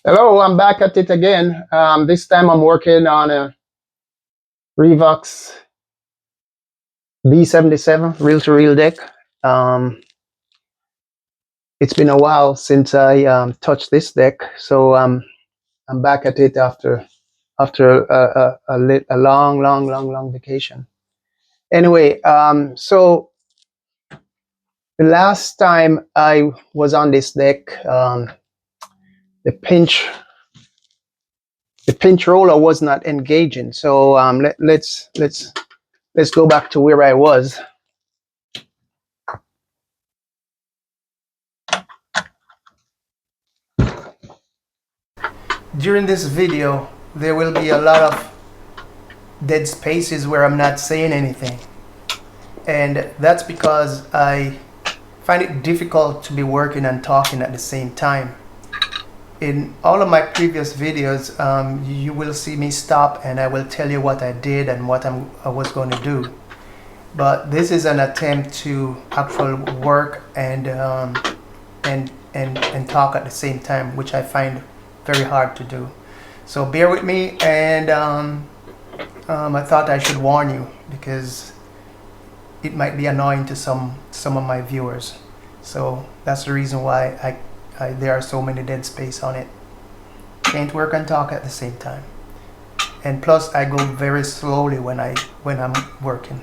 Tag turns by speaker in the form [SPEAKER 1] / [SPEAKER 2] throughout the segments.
[SPEAKER 1] Hello, I'm back at it again. This time I'm working on a Revox B77 reel-to-reel deck. It's been a while since I touched this deck, so I'm back at it after a long vacation. Anyway, so the last time I was on this deck, the pinch roller was not engaging. So let's go back to where I was. During this video, there will be a lot of dead spaces where I'm not saying anything. And that's because I find it difficult to be working and talking at the same time. In all of my previous videos, you will see me stop and I will tell you what I did and what I was going to do. But this is an attempt to actually work and talk at the same time, which I find very hard to do. So bear with me, and I thought I should warn you because it might be annoying to some of my viewers. So that's the reason why there are so many dead space on it. Can't work and talk at the same time. And plus I go very slowly when I'm working.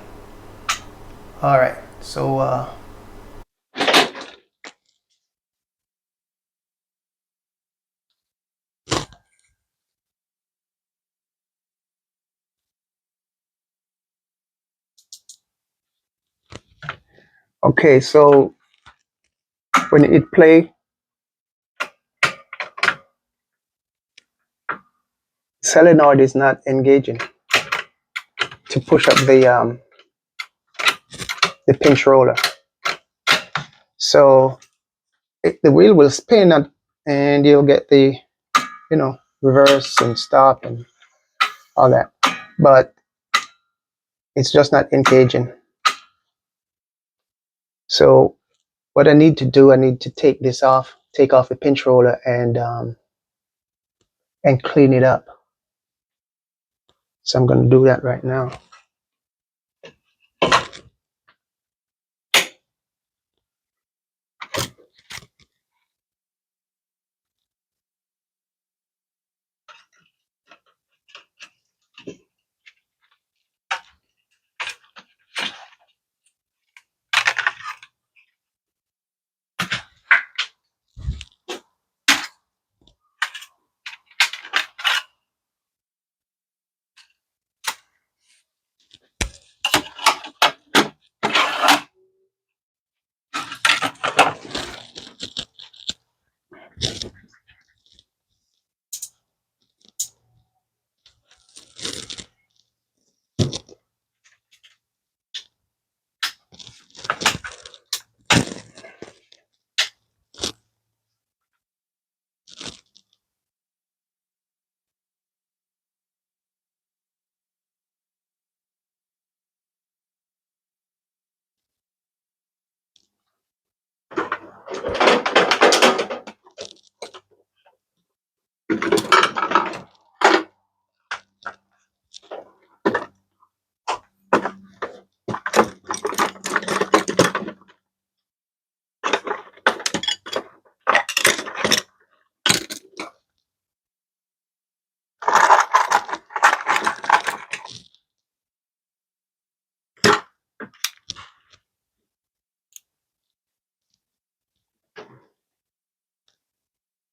[SPEAKER 1] All right, so okay, so when it play, solenoid is not engaging to push up the pinch roller. So the wheel will spin and you'll get the, reverse and stop and all that. But it's just not engaging. So what I need to do, I need to take off the pinch roller and clean it up. So I'm going to do that right now.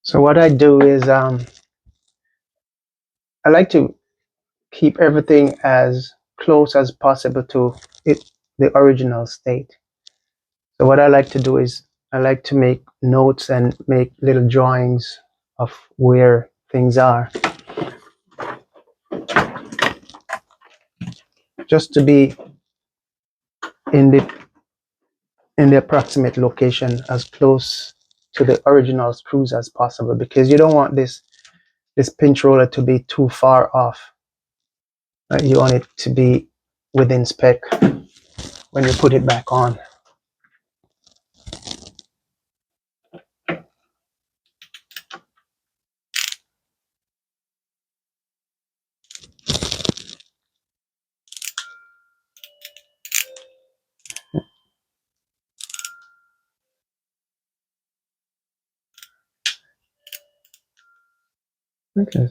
[SPEAKER 1] So what I do is I like to keep everything as close as possible to the original state. So what I like to do is I like to make notes and make little drawings of where things are, just to be in the approximate location as close to the original screws as possible, because you don't want this pinch roller to be too far off. Right? You want it to be within spec when you put it back on. Okay.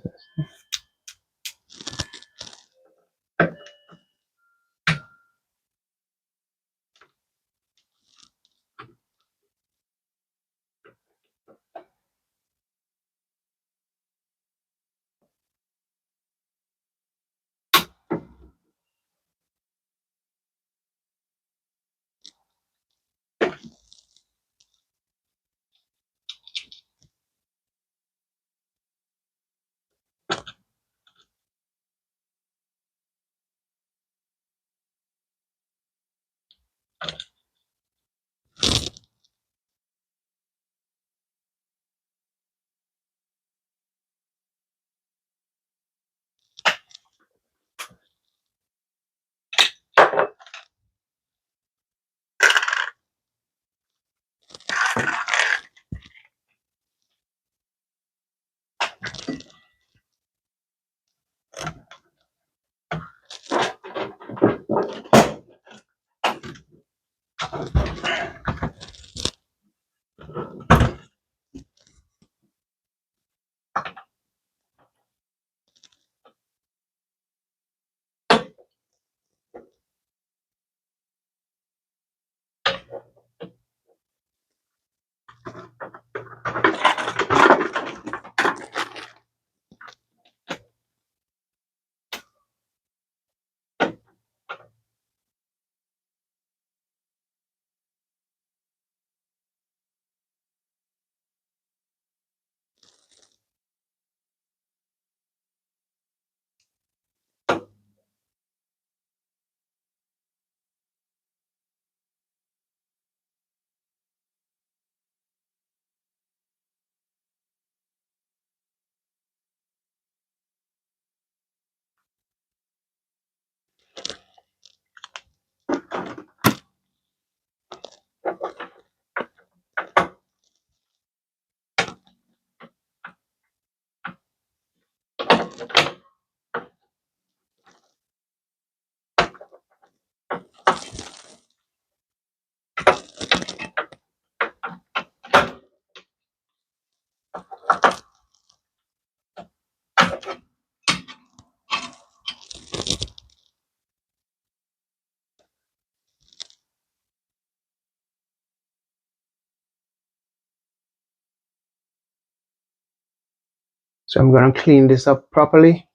[SPEAKER 1] So I'm going to clean this up properly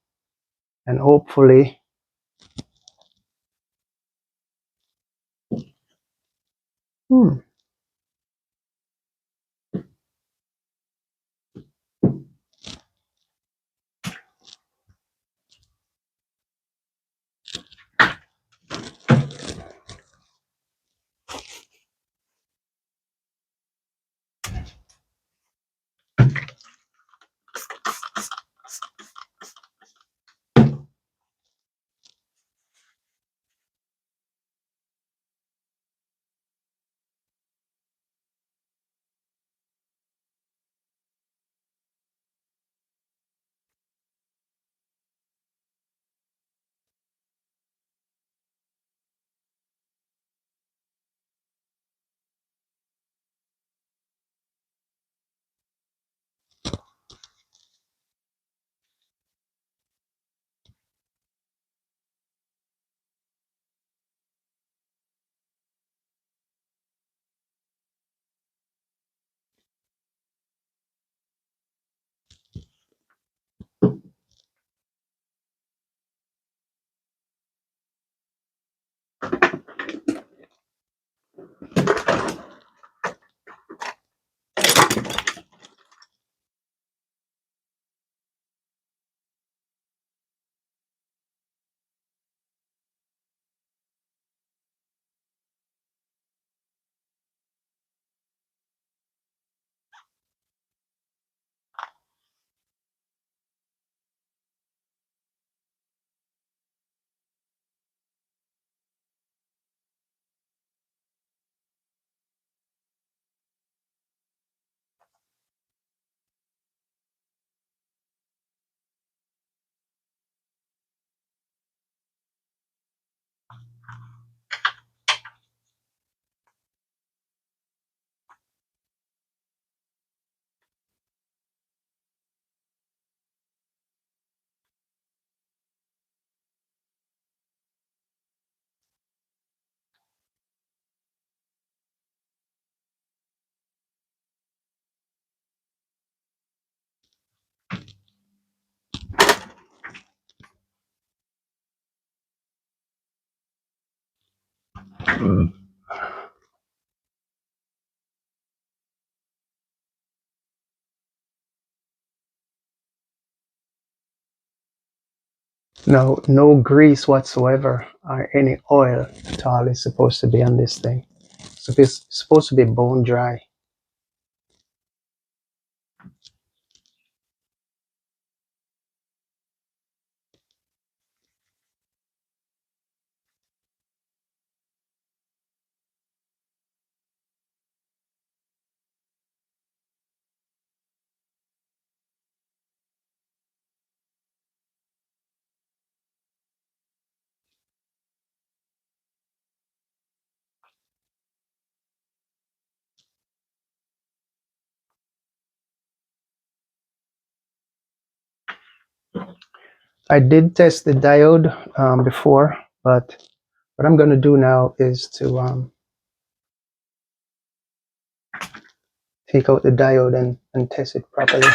[SPEAKER 1] and hopefully No grease whatsoever or any oil at all is supposed to be on this thing. So it's supposed to be bone dry. I did test the diode before, but what I'm going to do now is to take out the diode and test it properly.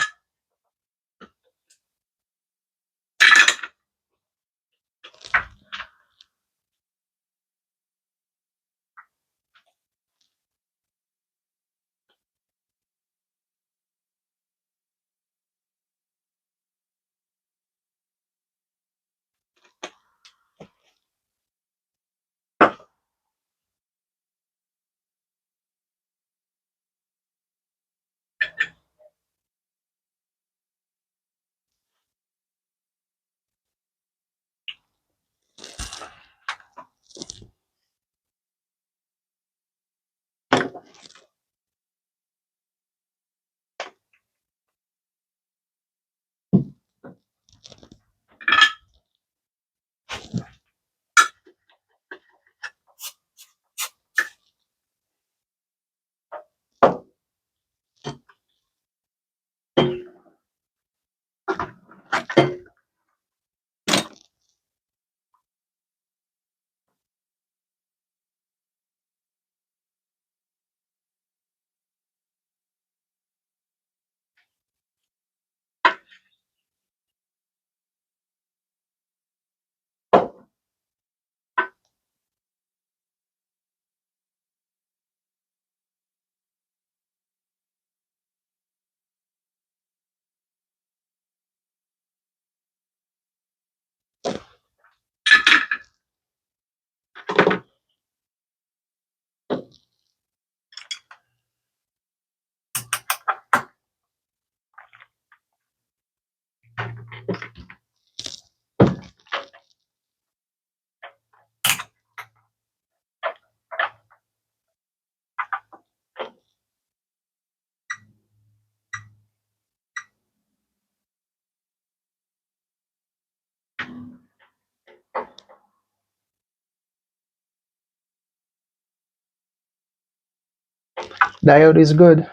[SPEAKER 1] Diode is good,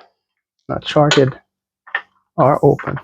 [SPEAKER 1] not shorted or open.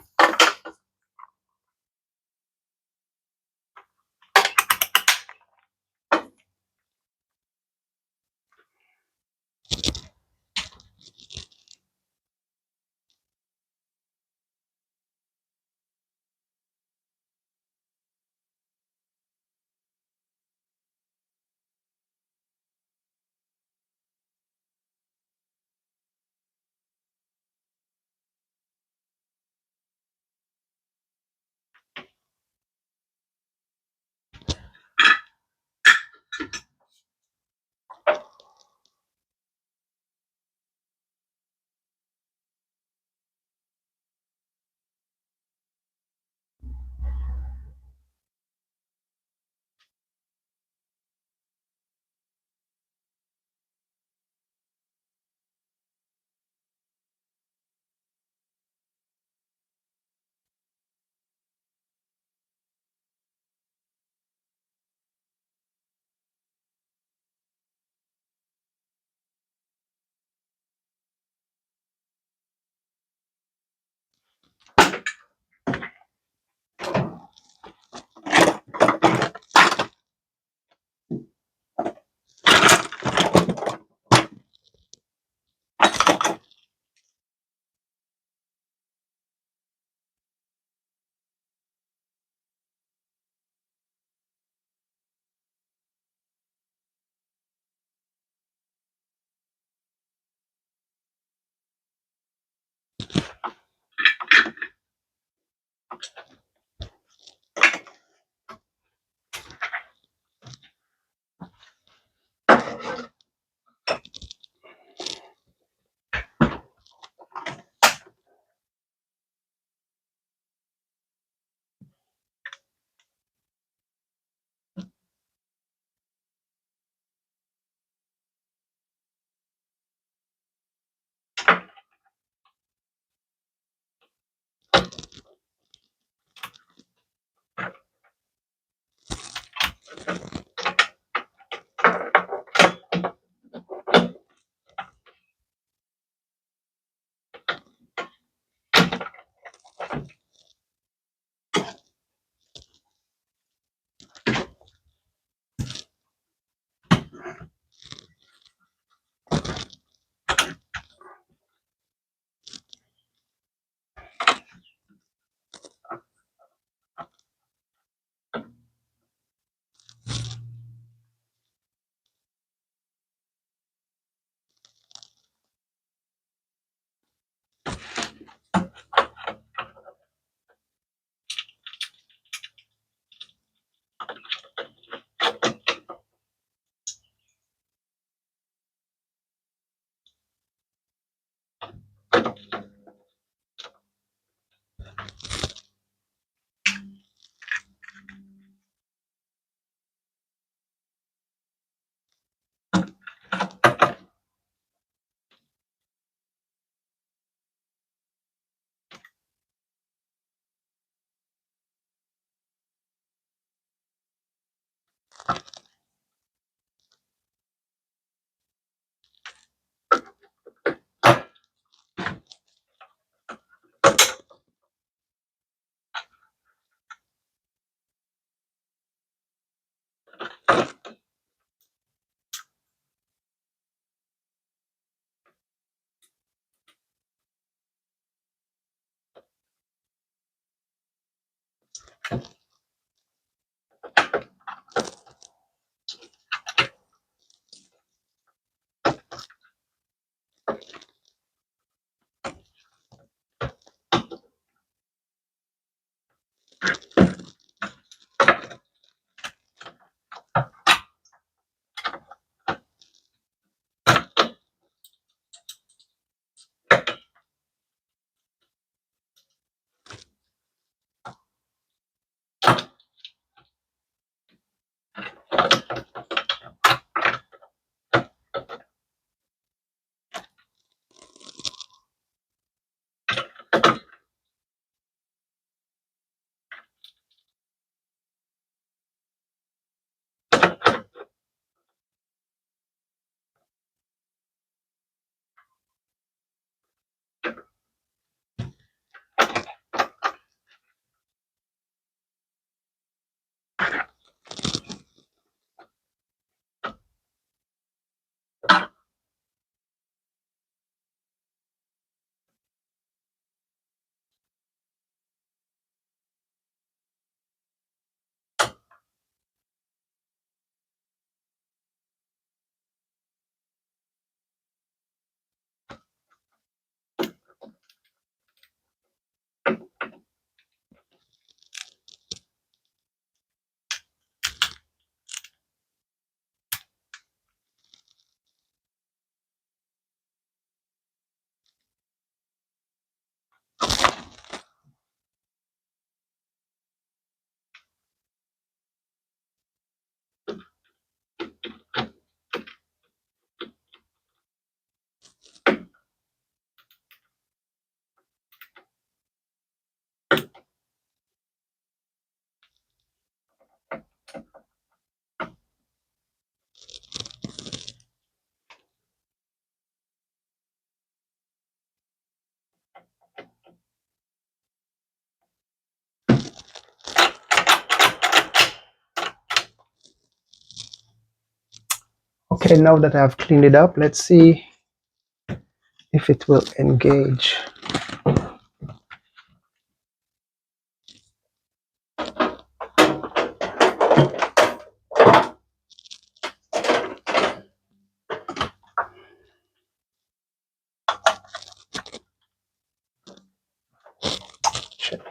[SPEAKER 1] Okay, now that I've cleaned it up, let's see if it will engage. Shit.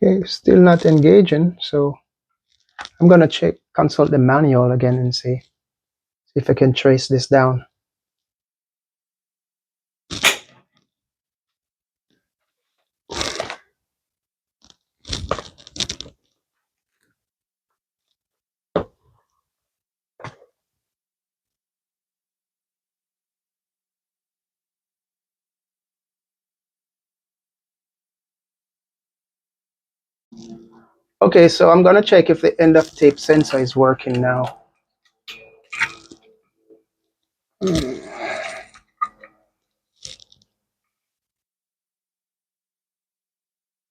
[SPEAKER 1] Okay, still not engaging, so I'm gonna consult the manual again and see if I can trace this down. Okay, so I'm gonna check if the end of tape sensor is working now.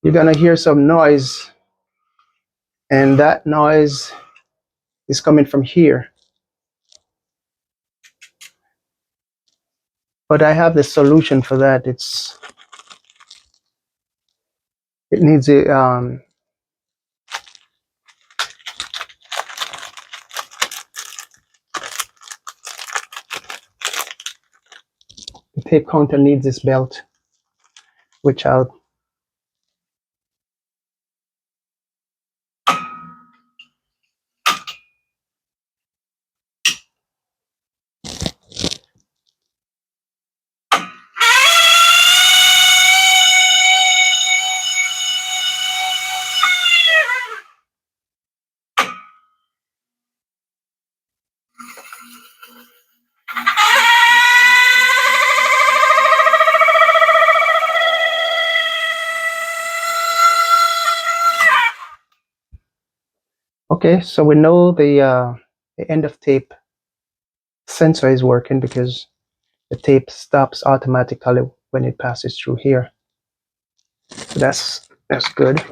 [SPEAKER 1] You're gonna hear some noise, and that noise is coming from here. But I have the solution for that. It needs the tape counter needs this belt, which I'll. Okay, so we know the end of tape sensor is working because the tape stops automatically when it passes through here. So that's good.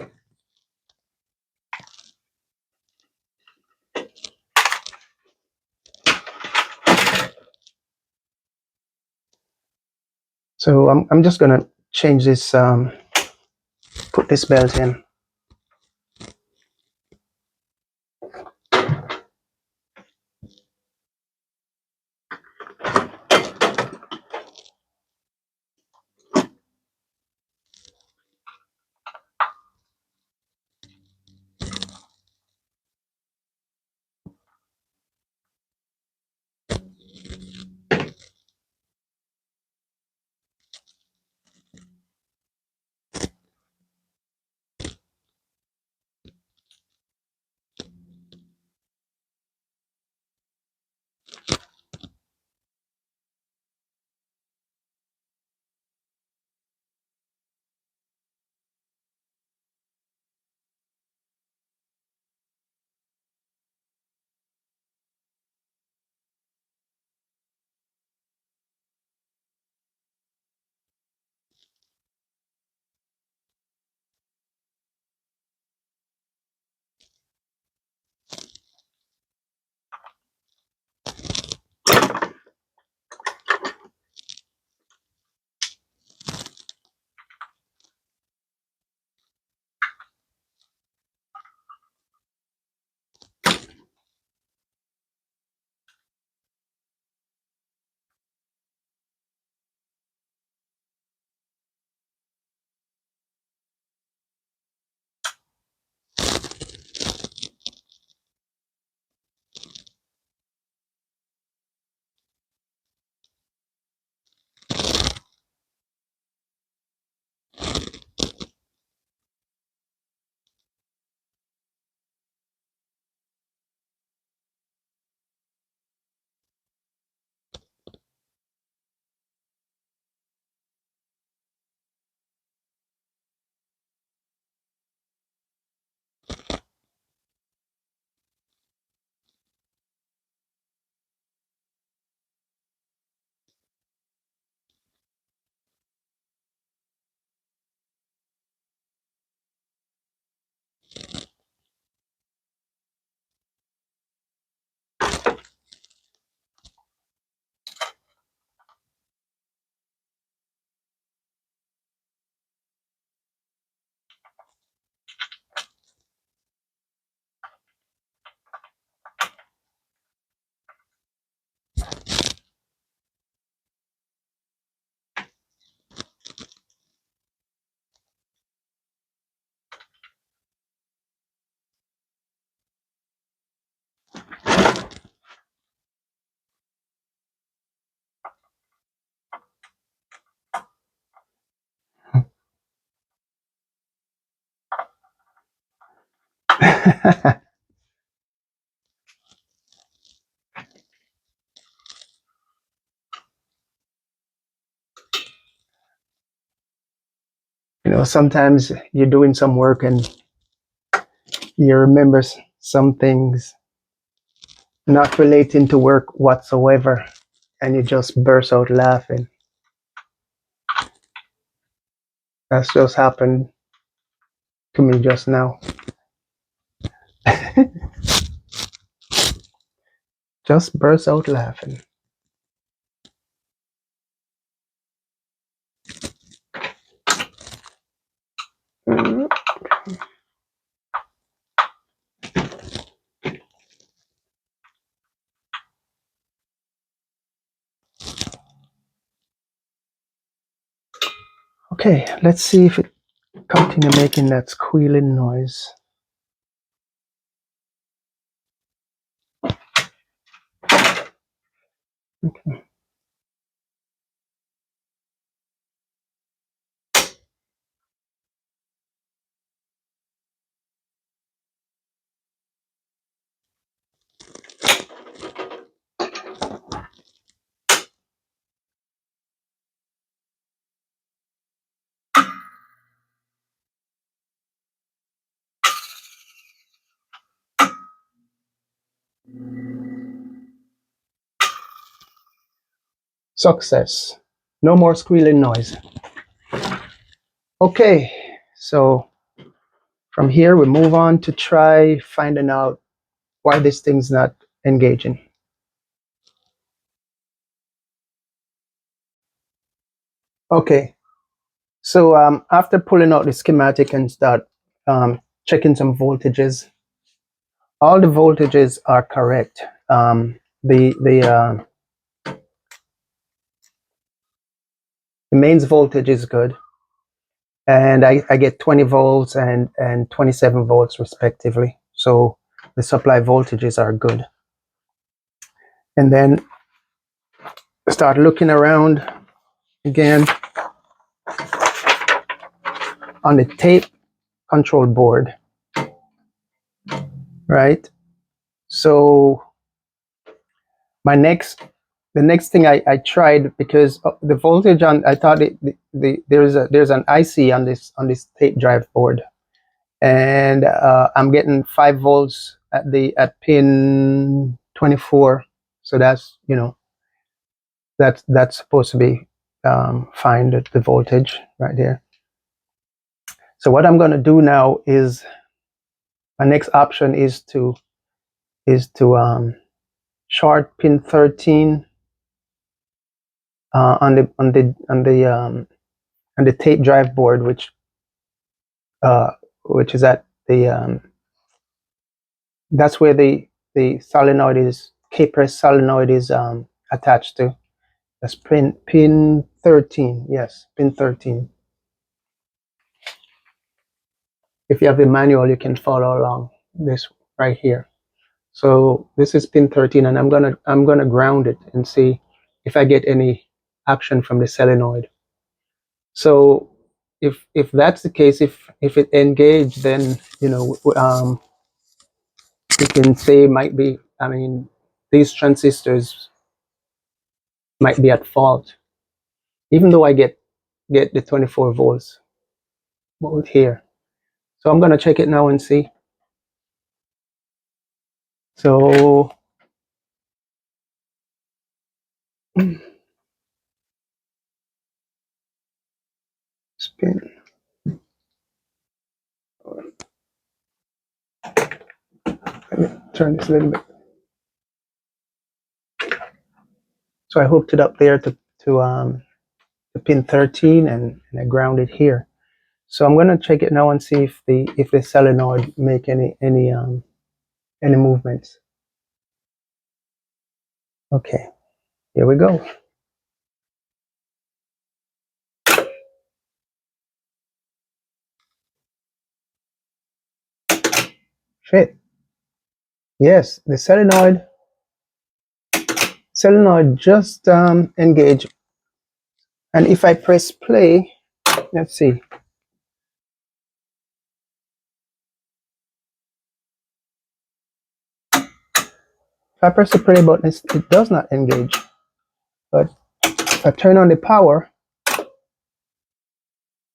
[SPEAKER 1] So I'm just gonna change this, put this belt in. You know, sometimes you're doing some work and you remember some things not relating to work whatsoever, and you just burst out laughing. That's just happened to me just now. Just burst out laughing. Mm. Okay, let's see if it continue making that squealing noise. Okay. Success. No more squealing noise. Okay, so from here we move on to try finding out why this thing's not engaging. Okay, so after pulling out the schematic and start checking some voltages, all the voltages are correct. The mains voltage is good, and I get 20 volts and 27 volts respectively. So the supply voltages are good. And then start looking around again on the tape control board, right? So the next thing I tried, because the voltage on, I thought there's an IC on this tape drive board, and I'm getting 5 volts at pin 24. So that's, you know, that's supposed to be fine, the voltage right there. So what I'm going to do now is, my next option is to short pin 13 on the tape drive board, which is at the that's where the solenoid is, K-press solenoid is attached to. That's pin 13. Yes, pin 13. If you have the manual, you can follow along this right here. So this is pin 13, and I'm gonna ground it and see if I get any action from the solenoid. So if that's the case, if it engaged, then, you know, you can say might be, I mean, these transistors might be at fault, even though I get the 24 volts here. So I'm gonna check it now and see. So spin. Let me turn this a little bit. So I hooked it up there to pin 13, and I ground it here. So I'm gonna check it now and see if the solenoid make any movements. Okay, here we go. Shit. Yes, the solenoid just engaged. And if I press play, let's see. If I press the play button, it does not engage. But if I turn on the power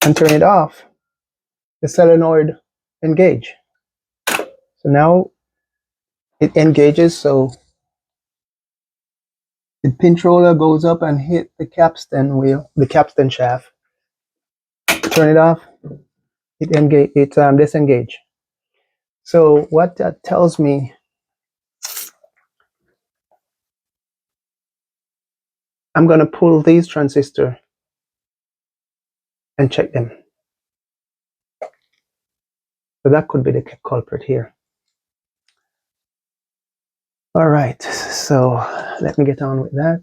[SPEAKER 1] and turn it off, the solenoid engage. So now it engages, so the pinch roller goes up and hit the capstan wheel, the capstan shaft. Turn it off, it disengage. So what that tells me, I'm going to pull these transistors and check them. So that could be the culprit here. All right, so let me get on with that.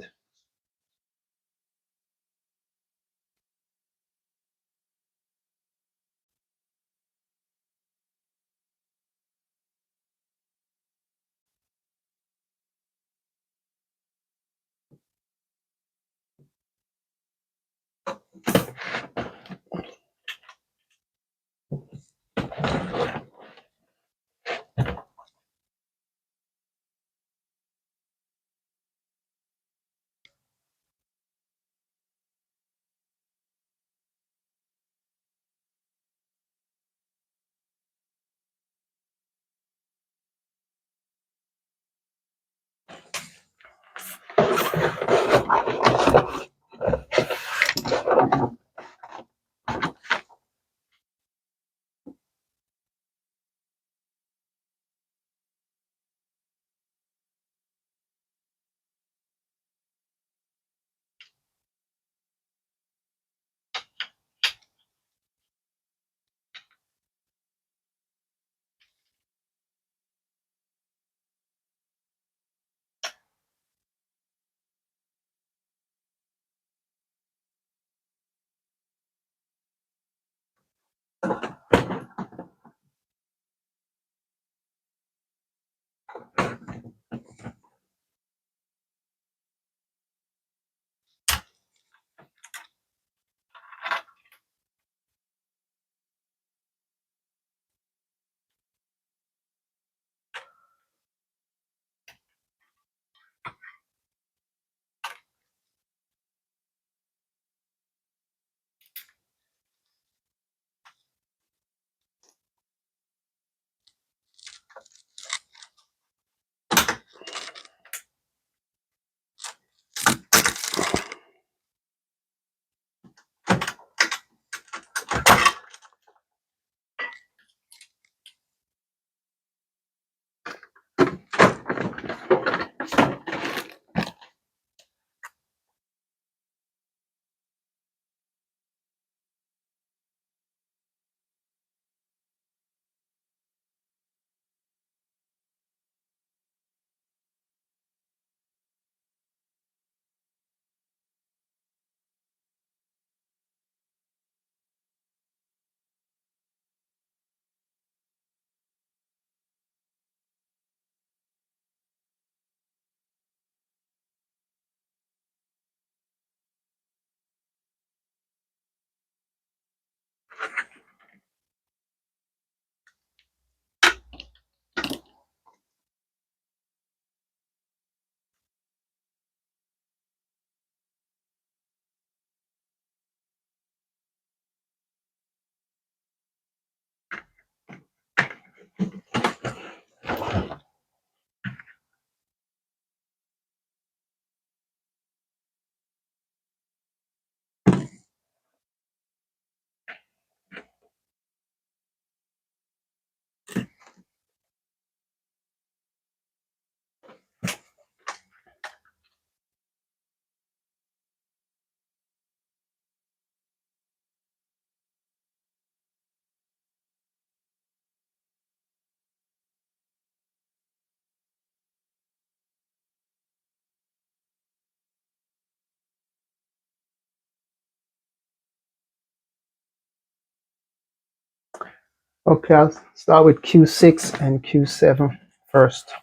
[SPEAKER 1] Okay, I'll start with Q6 and Q7 first,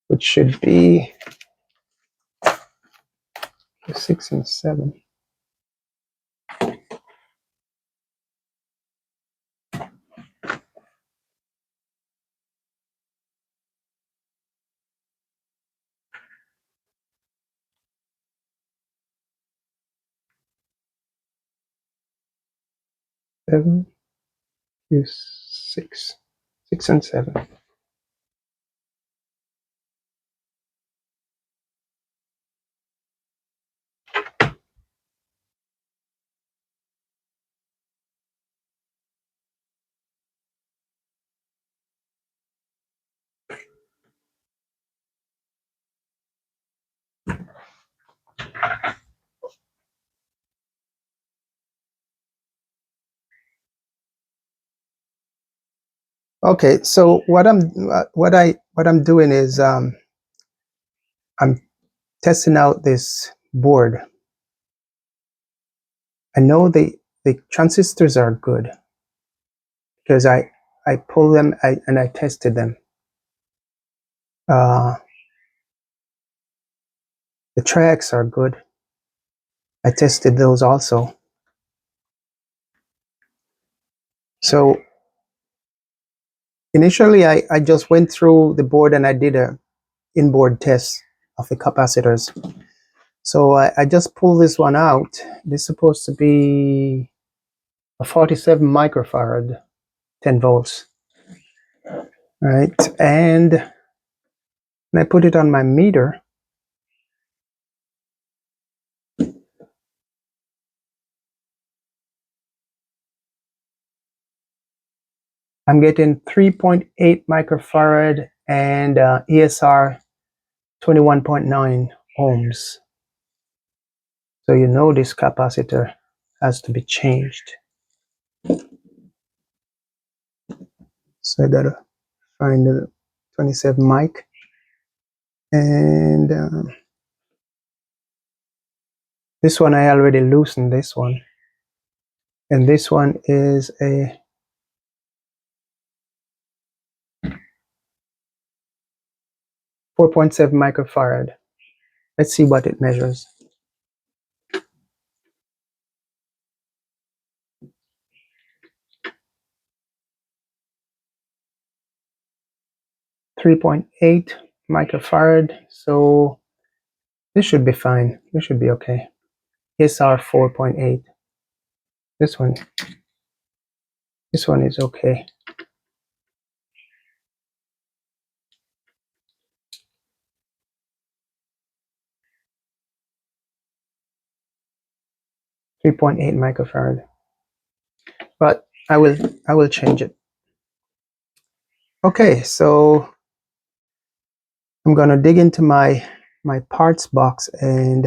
[SPEAKER 1] which should be Q6 and 7. Q6. 6 and 7. Okay, so what I'm doing is I'm testing out this board. I know the transistors are good because I pulled them and I tested them. The tracks are good. I tested those also. So initially I just went through the board and I did a inboard test of the capacitors. So I just pulled this one out. This is supposed to be a 47 microfarad, 10 volts. Right, and when I put it on my meter, I'm getting 3.8 microfarad and ESR 21.9 ohms. So you know this capacitor has to be changed. So I gotta find the 27 mic, and this one I already loosened this one, and this one is a 4.7 microfarad. Let's see what it measures. 3.8 microfarad. So this should be fine. This should be okay. SR 4.8. This one is okay. .8 microfarad. But I will change it. Okay, so I'm gonna dig into my parts box and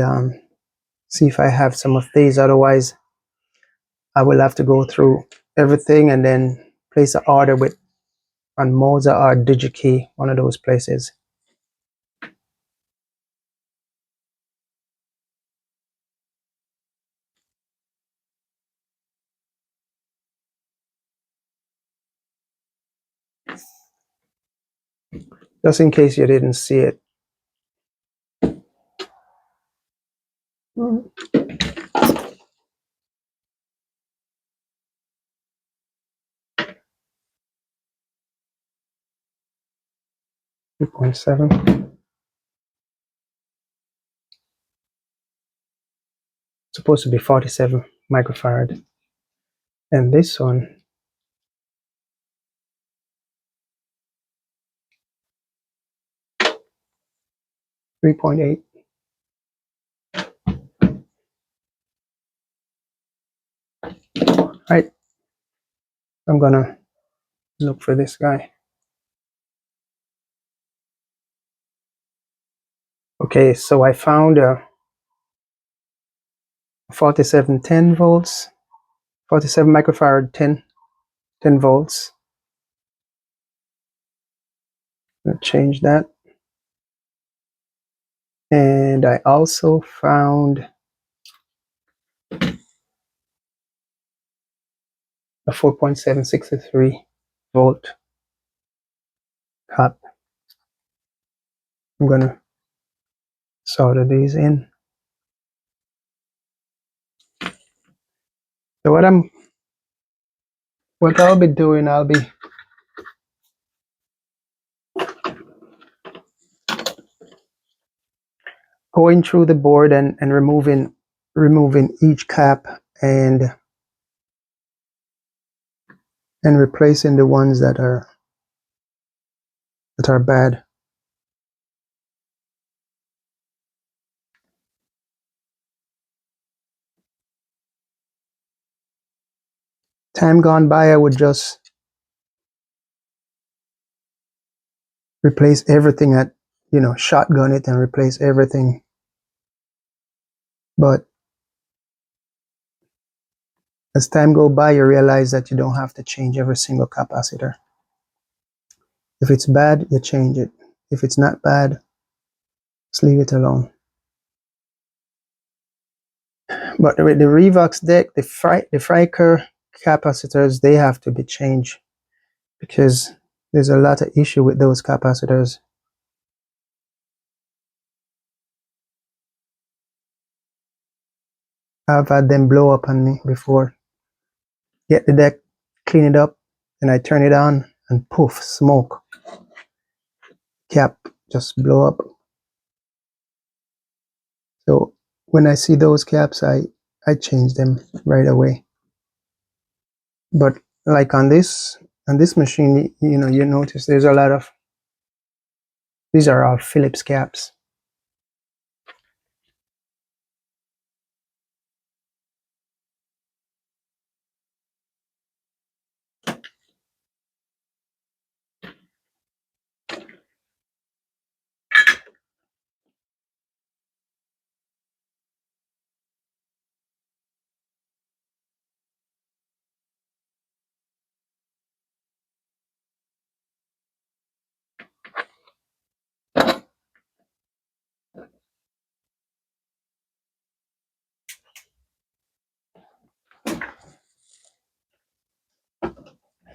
[SPEAKER 1] see if I have some of these. Otherwise, I will have to go through everything and then place an order with on Moza or DigiKey, one of those places. Just in case you didn't see it. 2.7. Supposed to be 47 microfarad. And this one, .8. Right. I'm gonna look for this guy. Okay, so I found a 47 10 volts, 47 microfarad 10 volts. I'll change that. And I also found a 4.763 volt cap. I'm gonna solder these in. So what I'll be doing, I'll be going through the board and removing each cap and replacing the ones that are that are bad. Time gone by, I would just replace everything at, shotgun it and replace everything. But as time go by, you realize that you don't have to change every single capacitor. If it's bad, you change it. If it's not bad, just leave it alone. But with the Revox deck, the Fricker capacitors, they have to be changed because there's a lot of issue with those capacitors. I've had them blow up on me before. Get the deck, clean it up, and I turn it on and poof, smoke. Cap just blow up. So when I see those caps, I change them right away. But like on this machine, you notice there's a lot of, these are all Phillips caps.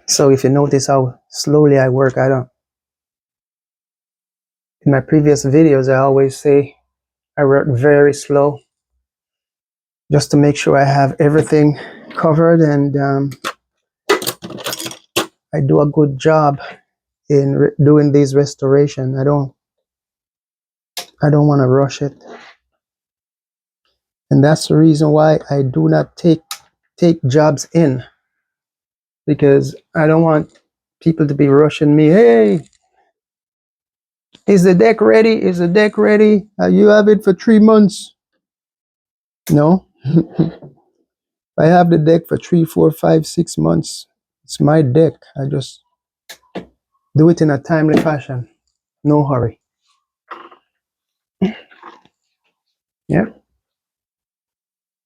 [SPEAKER 1] So if you notice how slowly I work, in my previous videos, I always say I work very slow just to make sure I have everything covered and I do a good job in doing these restoration. I don't want to rush it. And that's the reason why I do not take jobs in, because I don't want people to be rushing me. Hey, is the deck ready? Is the deck ready? You have it for 3 months. No. I have the deck for 3, 4, 5, 6 months. It's my deck. I just do it in a timely fashion. No hurry. Yeah.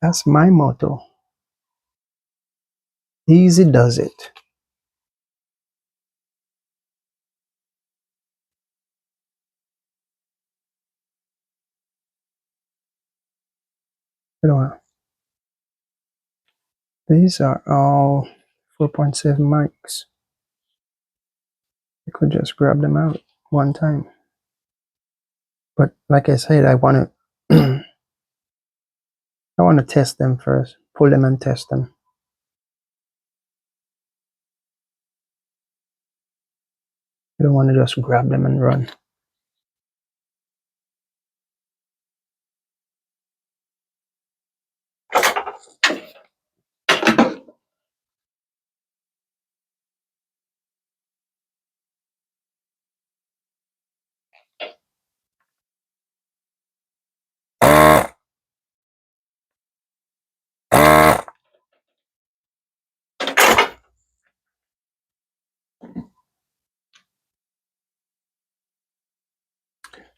[SPEAKER 1] That's my motto. Easy does it. These are all 4.7 mics. I could just grab them out one time. But like I said, I want to I want to test them first. Pull them and test them. I don't want to just grab them and run.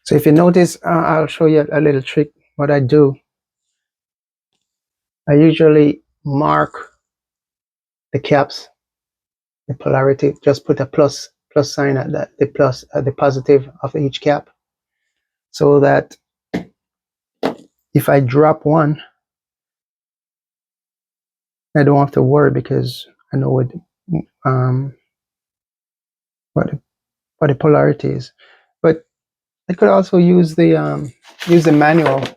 [SPEAKER 1] So if you notice, I'll show you a little trick. What I do, I usually mark the caps, the polarity. Just put a plus sign at that, the positive of each cap, so that if I drop one, I don't have to worry because I know what the polarity is. But I could also use the manual to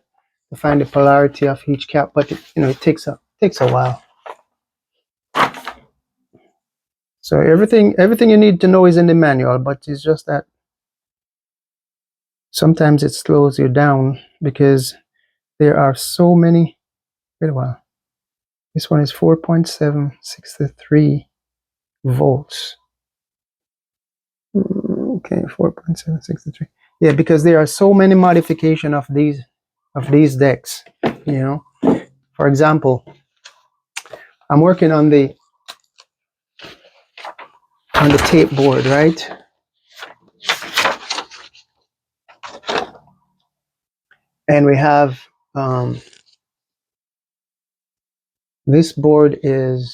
[SPEAKER 1] find the polarity of each cap, but it takes a while. So everything you need to know is in the manual, but it's just that sometimes it slows you down because there are so many. Wait a while. This one is 4.763 volts. Okay, 4.763. Yeah, because there are so many modification of these decks. You know, for example, I'm working on the tape board, right? And we have this board is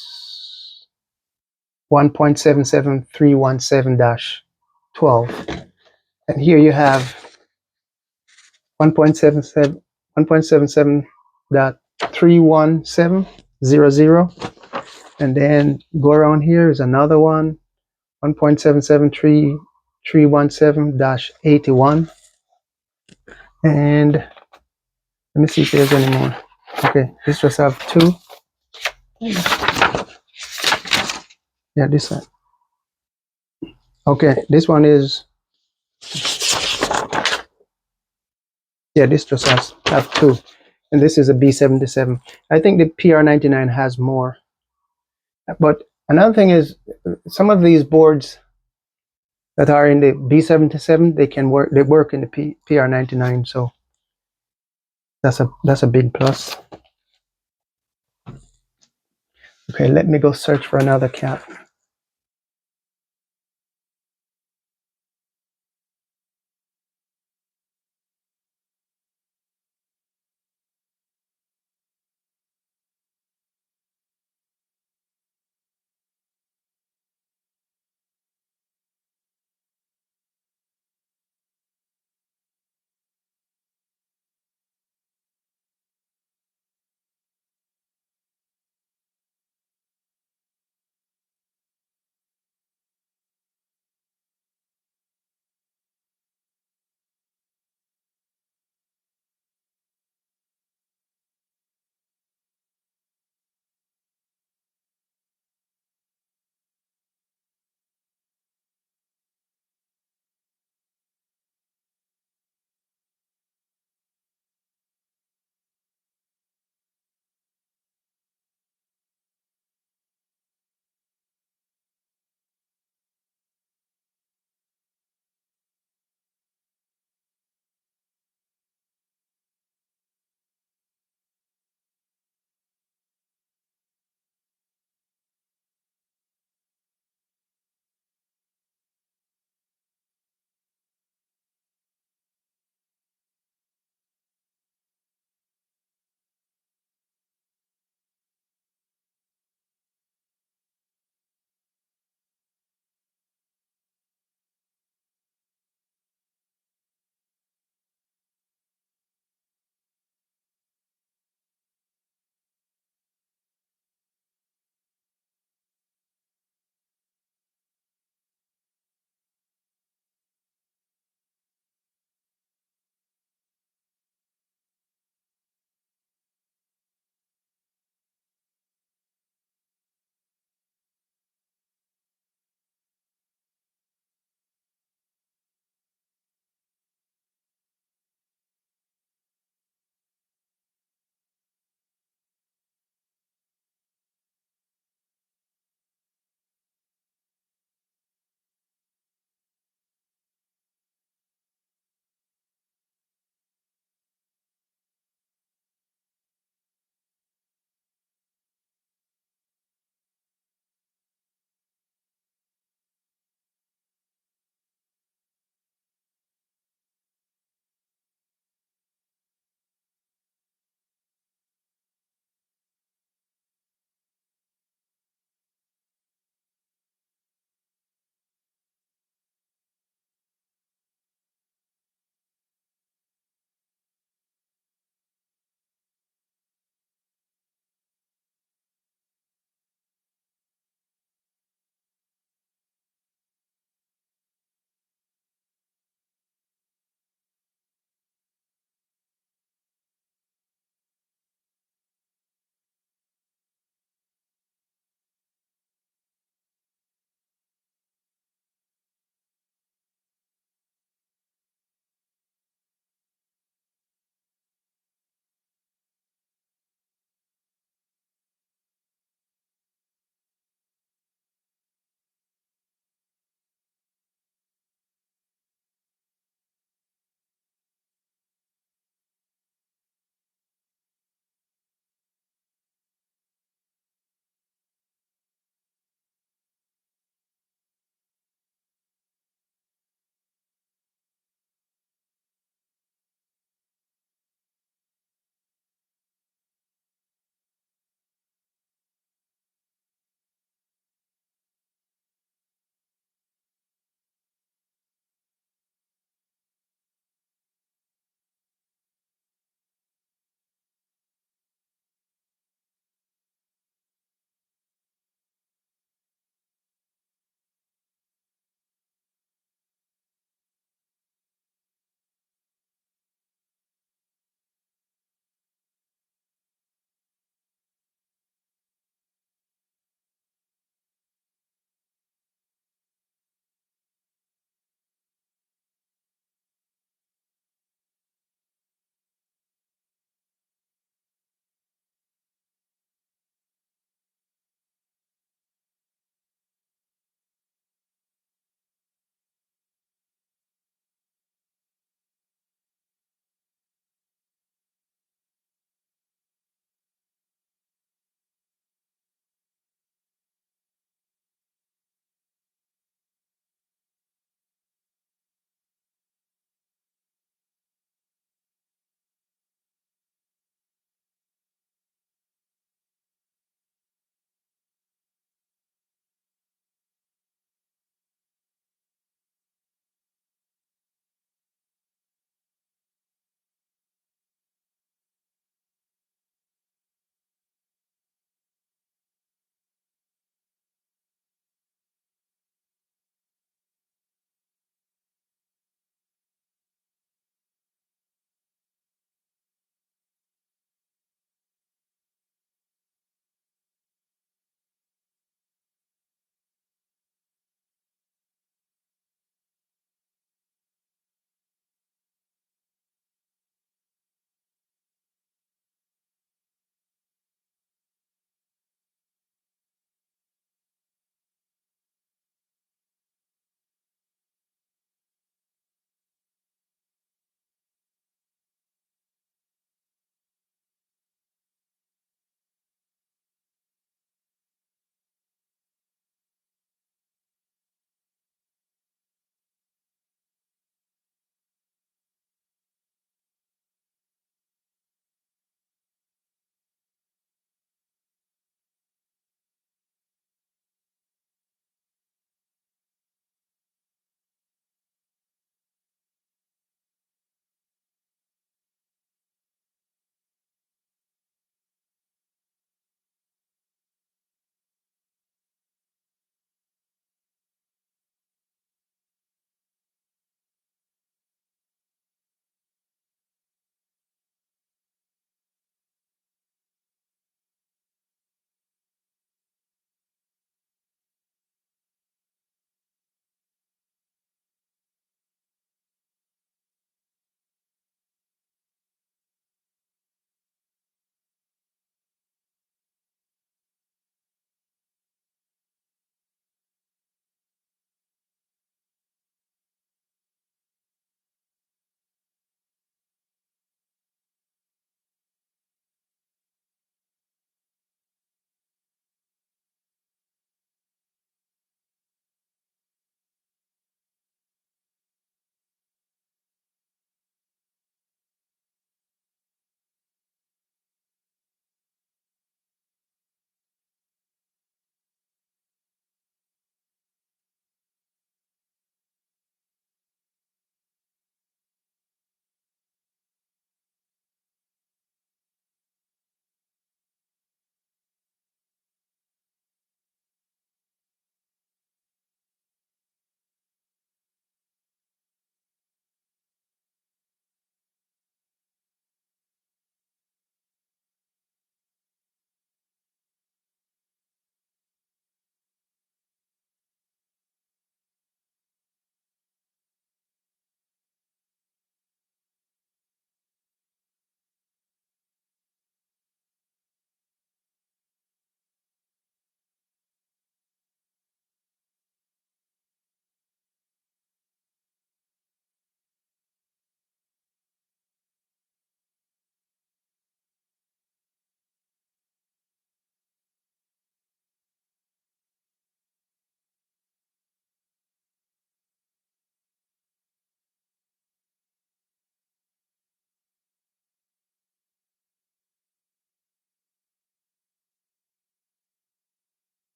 [SPEAKER 1] 1.77317-12, and here you have 1.77 1.77.31700, and then go around here is another one, 1.77317-81, and let me see if there's any more. Okay, this just have two. Yeah, this one. Okay, this one is, yeah, this just have two, and this is a B77. I think the PR99 has more, but another thing is some of these boards that are in the B77, they work in the PR99, so that's a big plus. Okay, let me go search for another cap.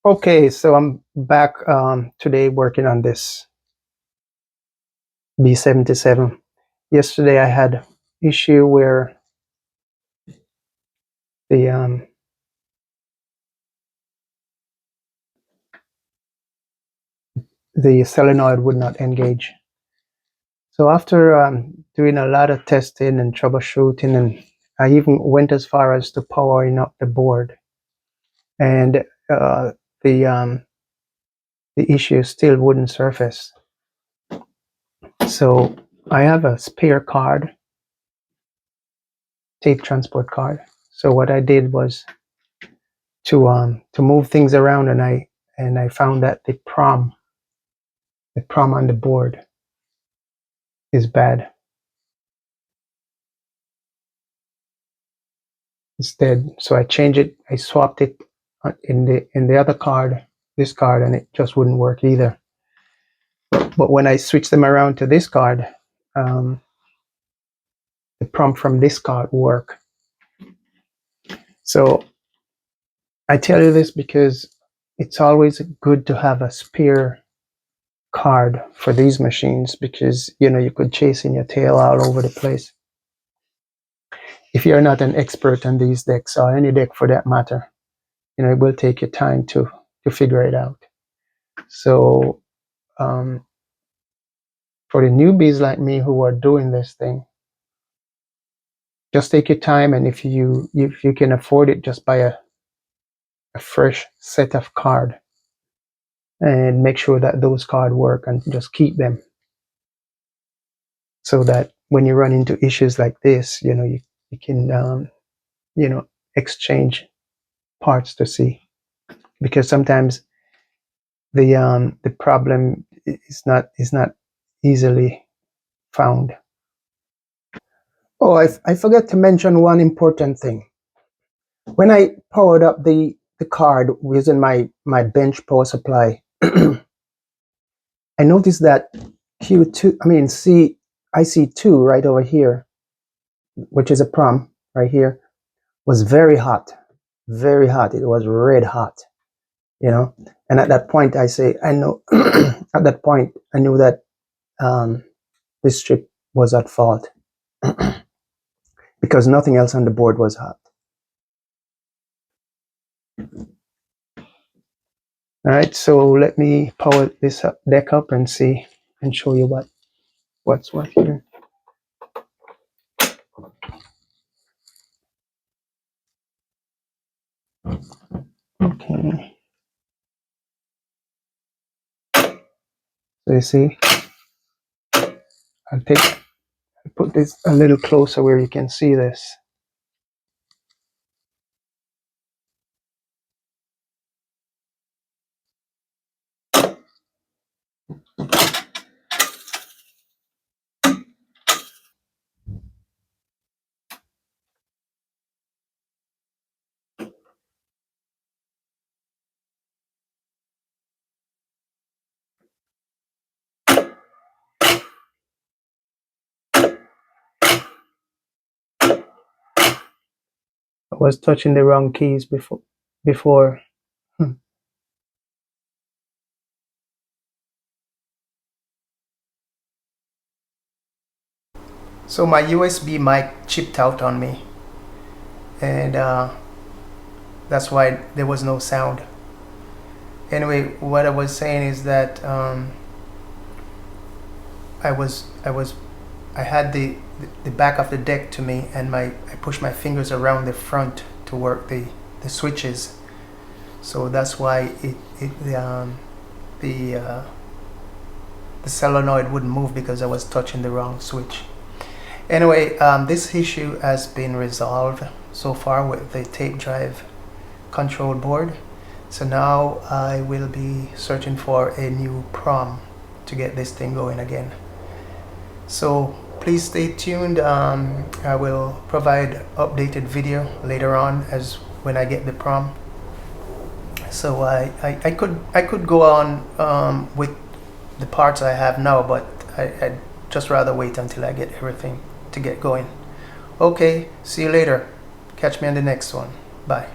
[SPEAKER 1] Okay, so I'm back today working on this B77. Yesterday I had issue where the the solenoid would not engage. So after doing a lot of testing and troubleshooting, and I even went as far as to powering up the board, and the the issue still wouldn't surface. So I have a spare card, tape transport card. So what I did was to move things around, and I found that the PROM on the board is bad. Instead, so I changed it. I swapped it in the other card, this card, and it just wouldn't work either. But when I switched them around to this card, the PROM from this card work. So I tell you this because it's always good to have a spare card for these machines, because you could chase in your tail all over the place if you're not an expert on these decks, or any deck for that matter. It will take you time to figure it out. So for the newbies like me who are doing this thing, just take your time, and if you can afford it, just buy a fresh set of card, and make sure that those cards work, and just keep them, so that when you run into issues like this, you can exchange parts to see, because sometimes the problem is not easily found. Oh, I forgot to mention one important thing. When I powered up the card using my bench power supply, I noticed that IC2 right over here, which is a PROM right here, was very hot, very hot. It was red hot, And at that point, at that point, I knew that this strip was at fault, because nothing else on the board was hot. All right, so let me power this deck up and see, and show you what's what here. Okay. So you see, I'll put this a little closer where you can see this. I was touching the wrong keys before. So my USB mic chipped out on me, and that's why there was no sound. Anyway, what I was saying is that I had the back of the deck to me, and I pushed my fingers around the front to work the switches. So that's why the solenoid wouldn't move, because I was touching the wrong switch. Anyway, this issue has been resolved so far with the tape drive control board. So now I will be searching for a new PROM to get this thing going again. So please stay tuned. I will provide updated video later on as when I get the PROM. So I could go on with the parts I have now, but I'd just rather wait until I get everything to get going. Okay, see you later. Catch me on the next one. Bye.